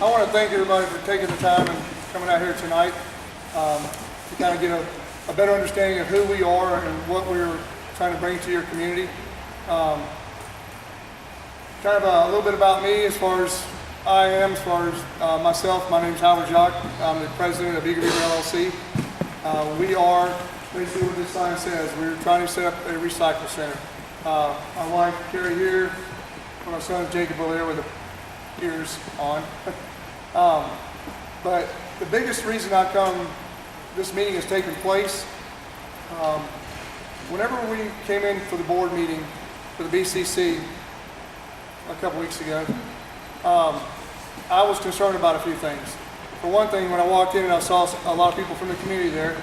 I want to thank everybody for taking the time and coming out here tonight to kind of get a better understanding of who we are and what we're trying to bring to your community. Kind of a little bit about me as far as I am, as far as myself. My name is Jacques. I'm the president of Beaver LLC. We are basically what this sign says. We're trying to set up a recycle center. My wife, Carrie, here, my son, Jacob, over there with the ears on. But the biggest reason I come, this meeting is taking place. Whenever we came in for the board meeting for the BCC a couple weeks ago, I was concerned about a few things. For one thing, when I walked in and I saw a lot of people from the community there,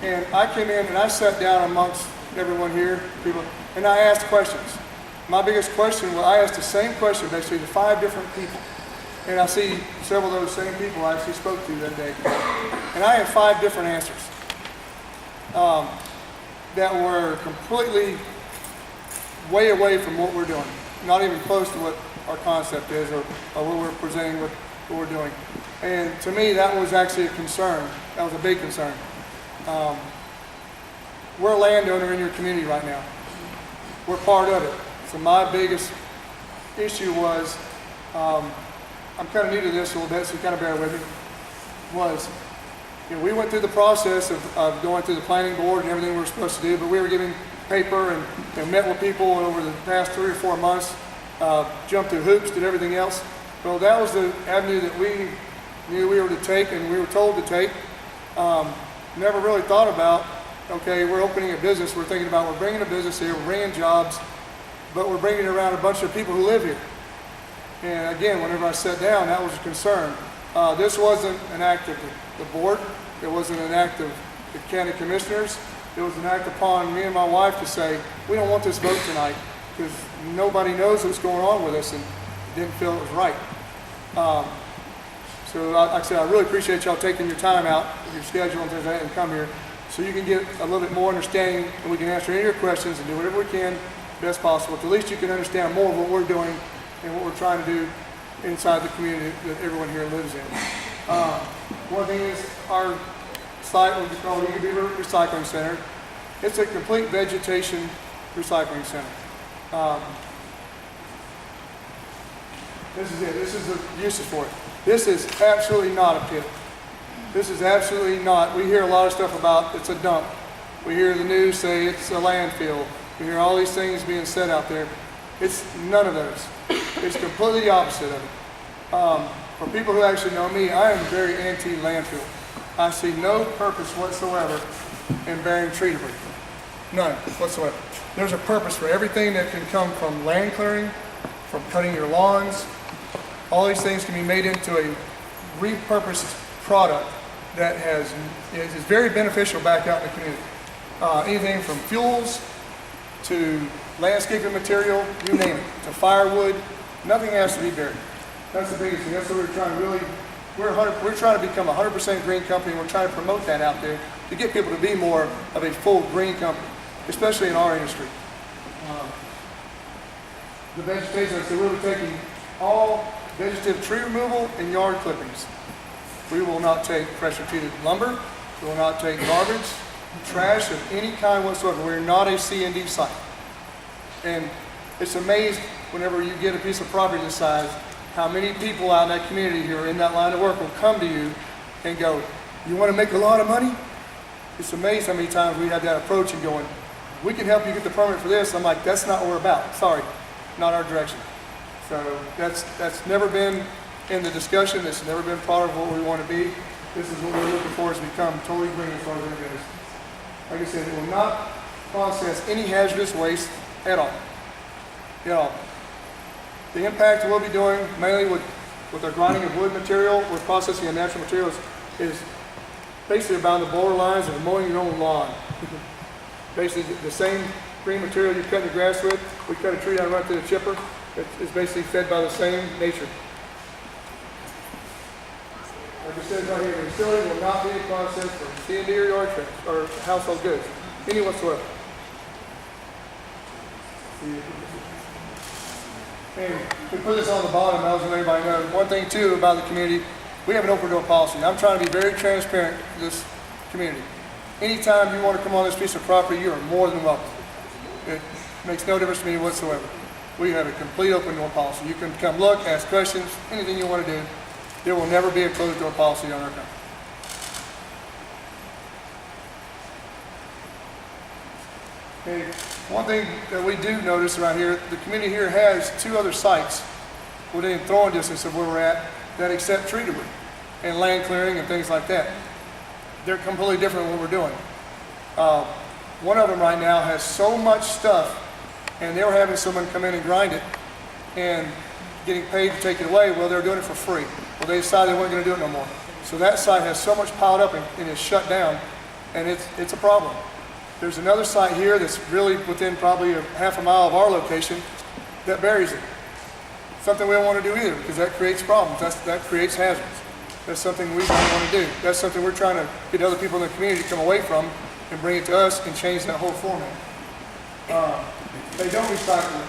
and I came in and I sat down amongst everyone here, people, and I asked questions. My biggest question was, I asked the same question basically to 5 different people. And I see several of those same people I actually spoke to that day. And I had 5 different answers that were completely way away from what we're doing. Not even close to what our concept is or what we're presenting, what we're doing. And to me, that was actually a concern. That was a big concern. We're a landowner in your community right now. We're part of it. So my biggest issue was, I'm kind of new to this a little bit, so kind of bear with me, was, we went through the process of going through the planning board and everything we were supposed to do, but we were getting paper and met with people over the past 3 or 4 months, jumped through hoops, did everything else. Well, that was the avenue that we knew we were to take and we were told to take. Never really thought about, okay, we're opening a business, we're thinking about, we're bringing a business here, we're bringing jobs, but we're bringing around a bunch of people who live here. And again, whenever I sat down, that was a concern. This wasn't an act of the board, it wasn't an act of the county commissioners, it was an act upon me and my wife to say, we don't want this vote tonight because nobody knows what's going on with us and didn't feel it was right. So like I said, I really appreciate y'all taking your time out of your schedule and things like that and come here so you can get a little bit more understanding and we can answer any of your questions and do whatever we can best possible. At least you can understand more of what we're doing and what we're trying to do inside the community that everyone here lives in. One thing is our site, what we call the Beaver Recycling Center. It's a complete vegetation recycling center. This is it. This is the uses for it. This is absolutely not a pit. This is absolutely not. We hear a lot of stuff about it's a dump. We hear the news say it's a landfill. We hear all these things being said out there. It's none of those. It's completely the opposite of it. For people who actually know me, I am very anti-landfill. I see no purpose whatsoever in burying tree debris. None whatsoever. There's a purpose for everything that can come from land clearing, from cutting your lawns. All these things can be made into a repurposed product that is very beneficial back out in the community. Anything from fuels to landscaping material, you name it, to firewood, nothing has to be buried. That's the biggest thing. That's what we're trying to really, we're trying to become a 100% green company. We're trying to promote that out there to get people to be more of a full green company, especially in our industry. The vegetation, so we're taking all vegetative tree removal and yard clippings. We will not take pressure treated lumber. We will not take garbage, trash of any kind whatsoever. We're not a C&D site. And it's amazing whenever you get a piece of property this size, how many people out in that community who are in that line of work will come to you and go, you want to make a lot of money? It's amazing how many times we had that approach and going, we can help you get the permit for this. I'm like, that's not what we're about. Sorry, not our direction. So that's never been in the discussion. It's never been part of what we want to be. This is what we're looking for, is to become totally green as far as that goes. Like I said, it will not process any hazardous waste at all. At all. The impact we'll be doing mainly with our grinding of wood material, with processing of natural materials, is basically about the borderlines of mowing your own lawn. Basically the same green material you cut the grass with, we cut a tree down right to the chipper. It's basically fed by the same nature. Like it says right here, the facility will not be a process for C&D or yard trash or household goods, any whatsoever. And we put this on the bottom, I was letting everybody know. One thing thing too about the community, we have an open door policy. I'm trying to be very transparent to this community. Anytime you want to come on this piece of property, you are more than welcome. It makes no difference to me whatsoever. We have a complete open door policy. You can come look, ask questions, anything you want to do. There will never be a closed door policy on our company. Okay. One thing that we do notice around here, the community here has 2 other sites within throwing distance of where we're at that accept tree debris and land clearing and things like that. They're completely different than what we're doing. One of them right now has so much stuff, and they were having someone come in and grind it and getting paid to take it away. Well, they were doing it for free. Well, they decided they weren't going to do it no more. So that site has so much piled up and is shut down, and it's a problem. There's another site here that's really within probably a half a mile of our location that buries it. Something we don't want to do either, because that creates problems. That creates hazards. That's something we don't want to do. That's something we're trying to get other people in the community to come away from and bring it to us and change that whole format. They don't recycle it.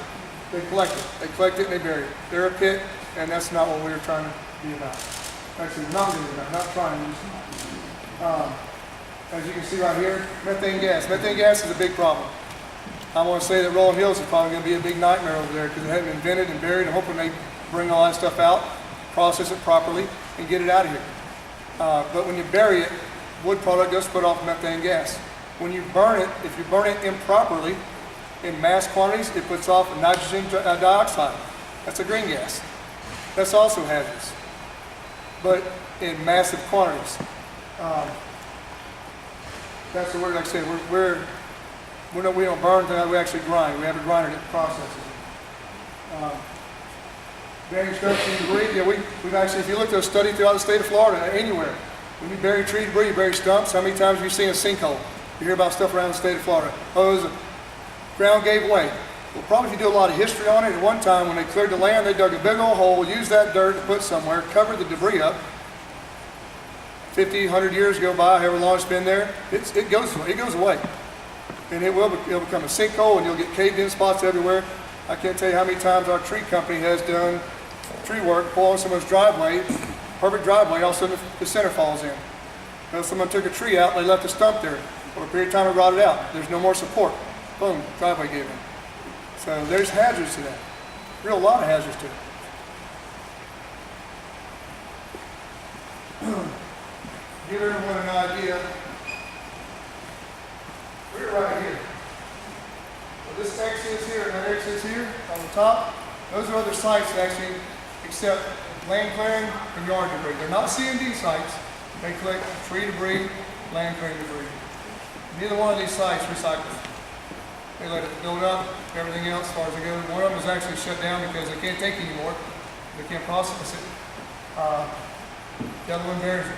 They collect it. They collect it and they bury it. They're a pit, and that's not what we were trying to be about. Actually, not doing about, not trying to use. As you can see right here, methane gas. Methane gas is a big problem. I want to say that Rolling Hills is probably going to be a big nightmare over there because it hasn't been vented and buried. I'm hoping they bring all that stuff out, process it properly, and get it out of here. But when you bury it, wood product does put off methane gas. When you burn it, if you burn it improperly, in mass quantities, it puts off nitrogen dioxide. That's a green gas. That's also hazardous, but in massive quantities. That's the word, like I said, we don't burn things, we actually grind. We have a grinder that processes it. Burying structure debris, yeah, we've actually, if you look at a study throughout the state of Florida, anywhere, when you bury tree debris, you bury stumps, how many times have you seen a sinkhole? You hear about stuff around the state of Florida. Oh, the ground gave way. Well, probably if you do a lot of history on it, at one time when they cleared the land, they dug a big old hole, used that dirt to put somewhere, covered the debris up. 50, 100 years go by, however long it's been there, it goes away. And it'll become a sinkhole, and you'll get caved in spots everywhere. I can't tell you how many times our tree company has done tree work, pull on someone's driveway, perfect driveway, all of a sudden the center falls in. Well, someone took a tree out, they left a stump there. For a period of time it rotted out. There's no more support. Boom, driveway gave in. So there's hazards to that. Real lot of hazards to it. Give everyone an idea. We're right here. So this X is here and that X is here on the top. Those are other sites that actually accept land clearing and yard debris. They're not C&D sites. They collect tree debris, land clearing debris. Neither one of these sites recycles. They let it build up, everything else as far as it goes. One of them is actually shut down because they can't take anymore. They can't process it. The other one bears it.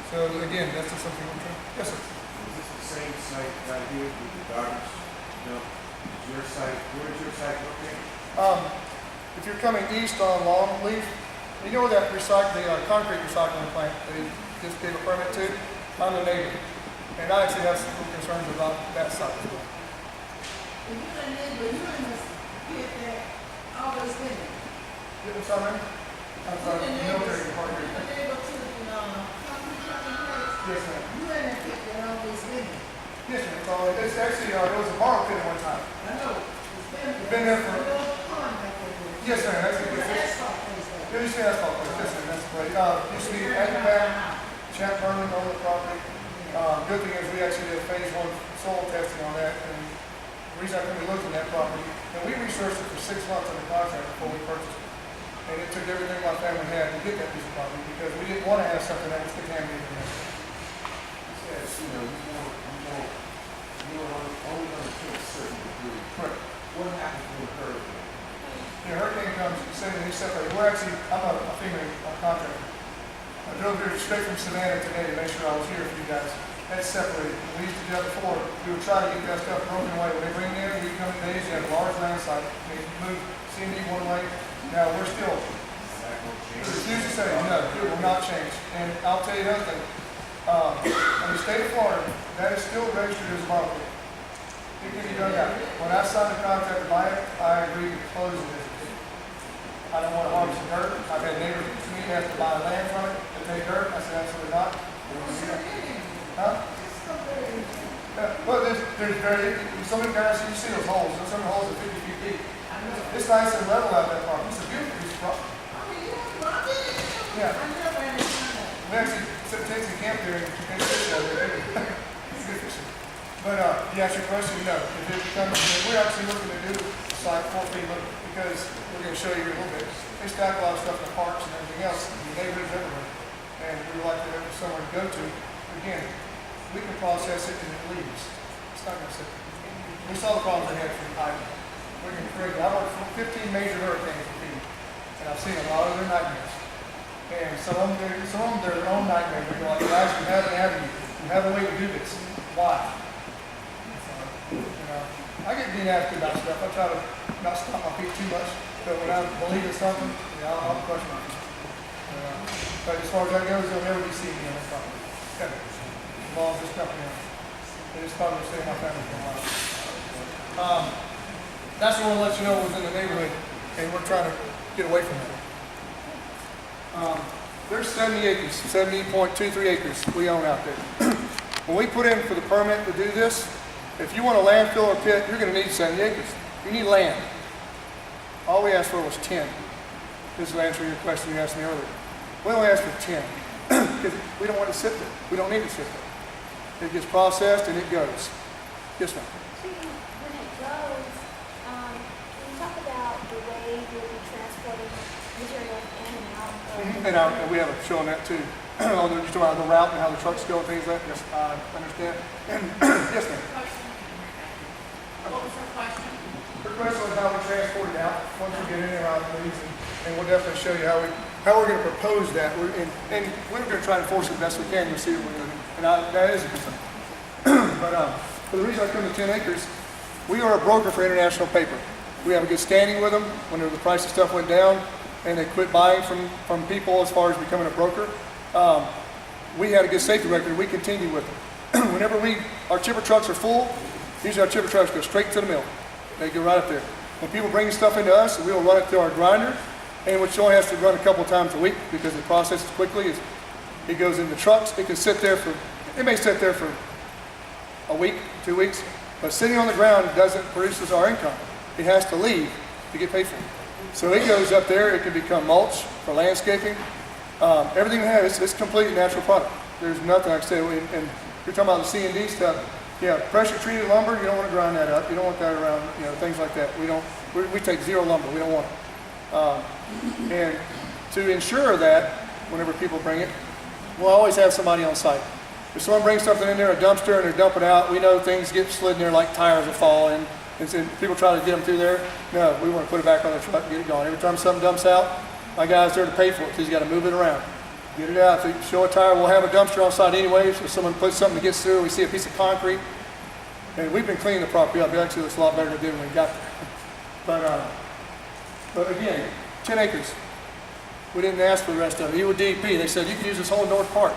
So again, that's just something we're trying. Yes, sir. Is this the same site right here with the garbage? No. Is your site, where is your site located? If you're coming east on Longleaf, you know where that concrete recycling plant they just gave a permit to? I'm the neighbor. And I actually have some concerns about that site as well. If you're a neighbor, you must get that always been there. I'm sorry? I'm sorry, military department. You're a neighbor to the concrete place. Yes, ma'am. You ain't get that always been there. Yes, ma'am. It's actually, it was a borrow pit at one time. I know. It's Been there for- a little pond back there. Yes, ma'am. That's a good It's thing. asphalt place there. There used to be asphalt place. Yes, ma'am. That's great. Used to be Agnew, Champ Vernon on the property. Good thing is we actually did phase 1 soil testing on that, and the reason I couldn't look at that property, and we researched it for 6 months under contract before we purchased it. And it took everything my family had to get that piece of property because we didn't want to have something that was contaminated. Yes, you know, you were only going to take a certain degree. Correct. What happens when a hurricane? The hurricane comes, they separate. We're actually, I'm a female contractor. I drove here straight from Savannah today to make sure I was here for you guys. That's separated. We used to do that before. We would try to get that stuff broken away. When they bring it in, we come in days, you have a large landslide. They move C&D one way. Now we're still, we refuse to say, no, it will not change. And I'll tell you another thing. In the state of Florida, that is still registered as a borrow pit. It can be done out. When I signed the contract to buy it, I agreed to close the business. I don't want to harvest the dirt. I some of you guys, you see those holes, some of the holes are 50 feet deep. It's nice and level out that park. It's a beautiful piece of property. Yeah. We actually set tents and camp there and fish out there. It's good fishing. But to answer your question, no. If it becomes, we're actually looking to do site 4 feet look because we're going to show you here a little bit. They stack a lot of stuff in the parks and everything else, and the neighborhoods everywhere. And we would like to have somewhere to go to. Again, we can process it and it leaves. It's not going to sit. We saw the problems they had from Ivy. We're going to create, I worked for 15 major hurricanes with Beaver, and I've seen a lot of their nightmares. And some of them, their own nightmares. We're like, guys, you have an avenue. You have a way to do this. Why? So, I get being asked about stuff. I try to not stomp my feet too much, but when I believe in something, I'll question it. But as far as that goes, they'll never be seeing me on that property. Ever. As long as this company owns it. They just probably stay in my family for a while. That's what I want to let you know what was in the neighborhood, and we're trying to get away from that. There's 70 acres, 70.23 acres we own out there. When we put in for the permit to do this, if you want a landfill or pit, you're going to need 70 acres. You need land. All we asked for was 10. This will answer your question you asked me earlier. We only asked for 10 because we don't want to sit there. We don't need to sit there. It gets processed and it goes. Yes, ma'am. When it goes, can you talk about the way you'll be transporting material in and out of? And we have a show on that too. You're talking about the route and how the trucks go and things like that. Yes, I understand. And yes, ma'am. What was her question? The question was how we transport it out once we get in there out of the leaves, and we'll definitely show you how we're going to propose that. And we're going to try and enforce it the best we can. You'll see what we're doing, and that is a concern. But for the reason I come to 10 acres, we are a broker for international paper. We have a good standing with them. When the price of stuff went down, and they quit buying from people as far as becoming a broker, we had a good safety record. We continue with them. Whenever our chipper trucks are full, usually our chipper trucks go straight to the mill. They go right up there. When people bring stuff into us, we will run it through our grinder, and which only has to run a couple times a week because it processes quickly. It goes in the trucks. It can sit there it may sit there for a week, 2 weeks, but sitting on the ground doesn't produce our income. It has to leave to get paid for it. So it goes up there. It can become mulch for landscaping. Everything we have is completely natural product. There's nothing, like I say, and you're talking about the C&D stuff. Yeah, pressure treated lumber, you don't want to grind that up. You don't want that around, things like that. We take zero lumber. We don't want it. And to ensure that, whenever people bring it, we'll always have somebody on site. If someone brings something in there, a dumpster, and they're dumping out, we know things get slid in there like tires will fall in. And so people try to get them through there. No, we want to put it back on the truck and get it going. Every time something dumps out, my guy's there to pay for it because he's got to move it around. Get it out. If you show a tire, we'll have a dumpster on site anyway. So if someone puts something that gets through, we see a piece of concrete. And we've been cleaning the property up. It actually looks a lot better than it did when we got there. But again, 10 acres. We didn't ask for the rest of it. Even with DEP, they said you can use this whole north part.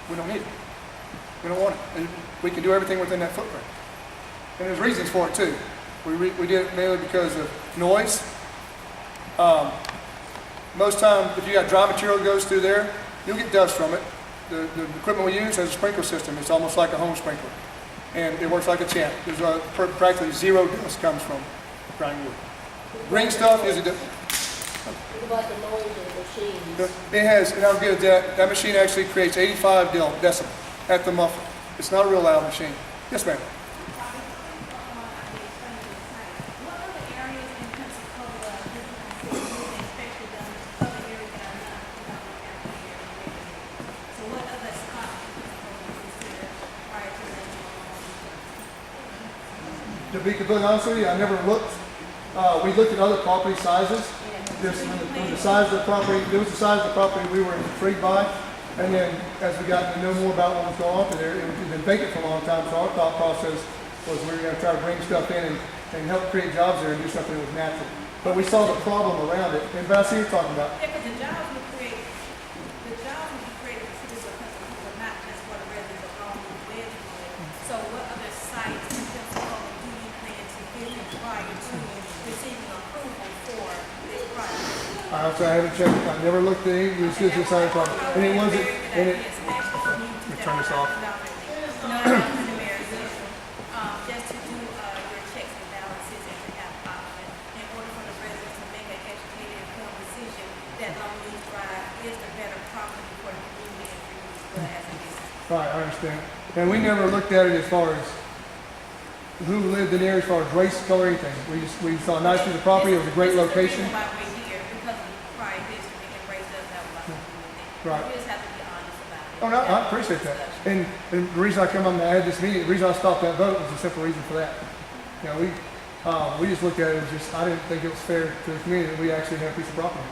We don't need it. We don't want it. And we can do everything within that footprint. And there's reasons for it too. We did it mainly because of noise. Most times, if you got dry material that goes through there, you'll get dust from it. The equipment we use has a sprinkler system. It's almost like a home sprinkler. And it works like a champ. There's practically zero dust comes from grinding wood. Green stuff is What about the noise of the machines? It has, and I'll give it that machine actually creates 85 decibel at the muffler. It's not a real loud machine. Yes, ma'am. To be completely honest with you, I never looked. We looked at other property sizes. Just the size of the property, it was the size of the property we were intrigued by. And then as we got to know more about what was going on there, it had been vacant for a long time. So our thought process was we were going to try to bring stuff in and help create jobs there and do something that was natural. But we saw the problem around it. And but I see what you're talking about. Yeah, because the jobs would be created for people, not just for the residents of all who live in it. So what other sites in Pensacola do you plan to visit prior to receiving approval for this project? So I haven't checked. I never looked at it. It was just decided upon. And it wasn't. And it. Let me turn this off. No, I don't think the mayor is just that Longleaf Drive is the better property for the community and for you as a business. Right, I understand. And we never looked at it as far as who lived in there, as far as race, color, anything. We saw a nice piece of property. It was a great This is location. the reason why we're here, because of the prior history, and race doesn't have a lot to do with it. Right. We just have to be honest about it. Oh, no, I appreciate that. And the reason I come on, I had this meeting, the reason I stopped that vote was a simple reason for that. You know, we just looked at it as just, I didn't think it was fair to the community that we actually had a piece of property.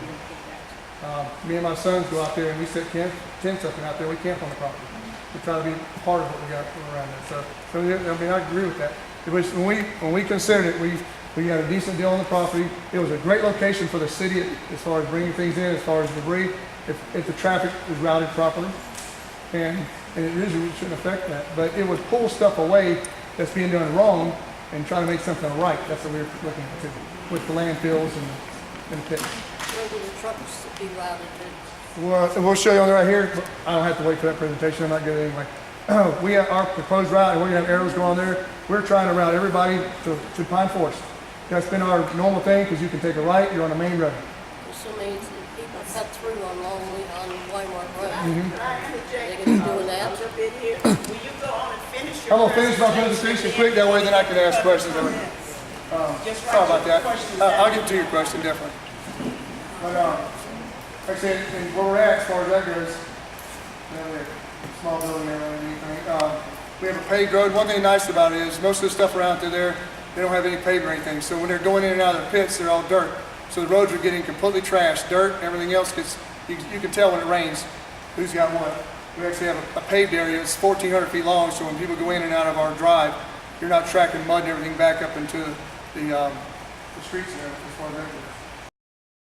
Me and my sons go out there and we set tents up and out there, we camp on the property. We try to be part of what we got around there. So I mean, I agree with that. It was, when we considered it, we got a decent deal on the property. It was a great location for the city as far as bringing things in, as far as debris, if the traffic was routed properly. And it really shouldn't affect that. But it would pull stuff away that's being done wrong and try to make something right. That's what we were looking at too, with the landfills and pits. Where will the trucks be routed to? Well, we'll show you on the right here. I don't have to wait for that presentation. I'm not good anyway. We have our proposed route, and we're gonna have arrows go on there. We're trying to route everybody to Pine Forest. That's been our normal thing because you can take a right. You're on the main road. So means that people cut through on Waymart Road. Mm-hmm. Can I interject? They can be doing that. I'll jump in here. Will you go on and finish your I'm gonna finish my presentation quick. That way, then I can ask questions. Just Sorry write about your that. questions I'll down. get to your question definitely. But like I said, and where we're at as far as that goes, you know, we have a small building there and anything. We have a paved road. One thing nice about it is most of the stuff around through there, they don't have any paved or anything. So when they're going in and out of their pits, they're all dirt. So the roads are getting completely trashed. Dirt, everything else gets, you can tell when it rains who's got what. We actually have a paved area that's 1,400 feet long, so when people go in and out of our drive, you're not tracking mud and everything back up into the streets there as far as that goes.